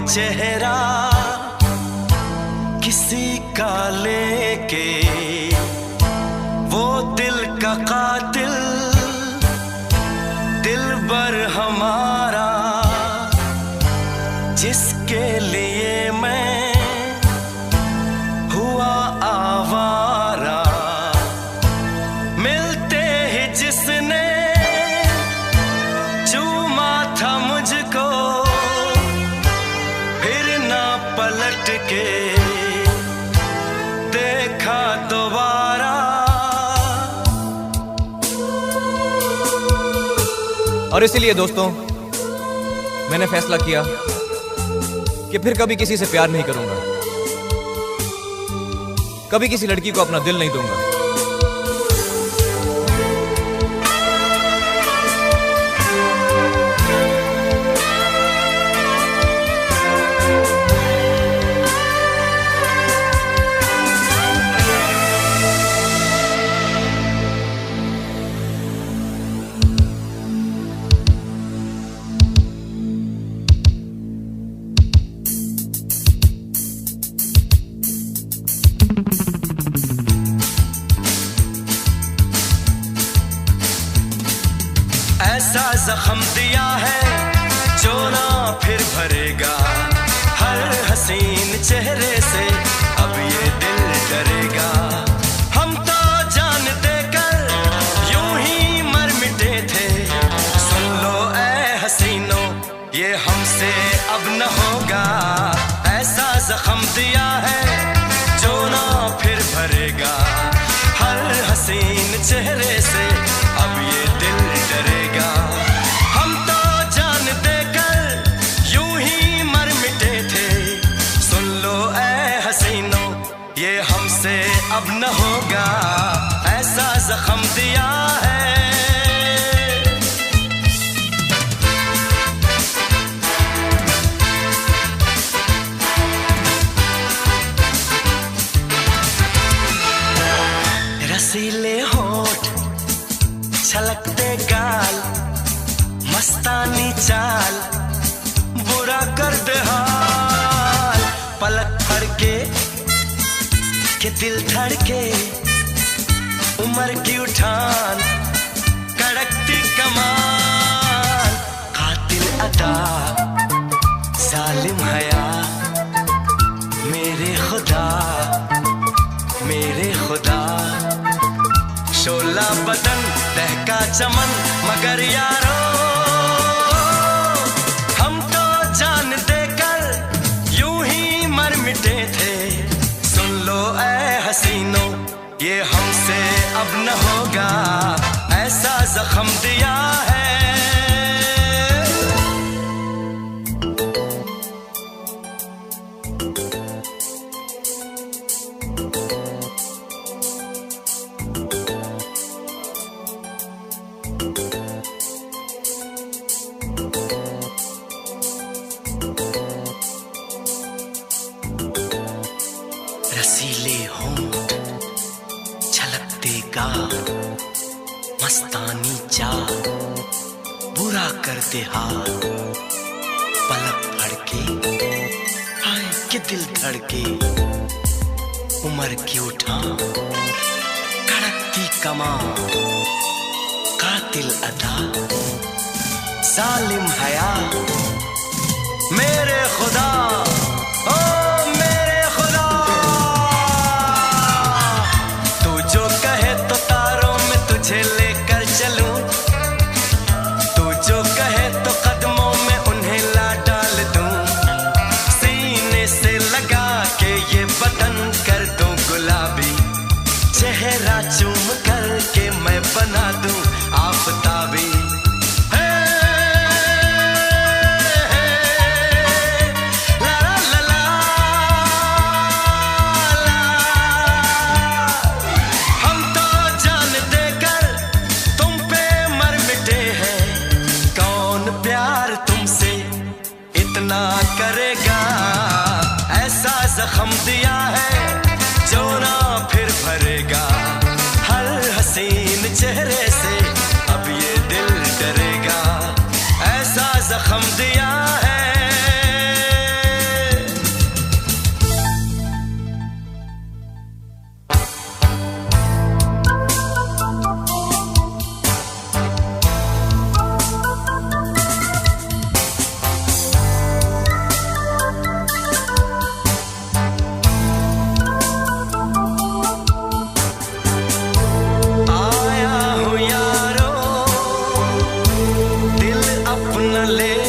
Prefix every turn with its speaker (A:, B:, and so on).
A: चेहरा किसी का लेके, वो दिल का कातिल दिलबर हमारा, जिसके लिए मैं हुआ आवारा। मिलते ही जिसने चूमा था मुझको, फिर ना पलट के देखा दोबारा।
B: और इसीलिए दोस्तों मैंने फैसला किया कि फिर कभी किसी से प्यार नहीं करूंगा, कभी किसी लड़की को अपना दिल नहीं दूंगा।
A: ऐसा जख्म दिया है जो ना फिर भरेगा, हर हसीन चेहरे से अब ये दिल डरेगा। हम तो जान देकर यूं ही मर मिटे थे, सुन लो ऐ हसीनों ये हमसे अब न होगा। ऐसा जख्म दिया है जो ना फिर भरेगा, हर हसीन चेहरे से अब ये दिल डरेगा। हम तो जान देकर यूं ही मर मिटे थे, सुन लो ऐ हसीनों ये हमसे अब न होगा। ऐसा जख्म दिया है। रसीले होठ, छलकते गाल, मस्तानी चाल, बुरा कर दे हाल। पलक फड़के के दिल धड़के, उम्र की उठान, कड़कती कमाल, कातिल अदा, जालिम हया, मेरे खुदा मेरे खुदा। शोला बदन दहका चमन मगर यारो, हम तो जान देकर यूं ही मर मिटे थे। सुन लो ऐ हसीनों ये हमसे अब न होगा। ऐसा जख्म दिया है। रसीले होंठ, छलकते गाल, मस्तानी चाल, बुरा करते हाल। पलक फड़के हाय के दिल धड़के, उम्र की उठान, कड़कती कमान, कातिल अदा, जालिम हया, मेरे खुदा ओ मेरे खुदा। तू जो कहे तो तारों में तुझे लेकर चलूं, तू जो कहे तो कदमों में उन्हें ला डाल दूं। सीने से लगा के ये बदन कर दूं गुलाबी, चेहरा चूम करके मैं बना दूं आफताबी। करेगा ऐसा जख्म दिया है जो ना फिर भरेगा, हर ले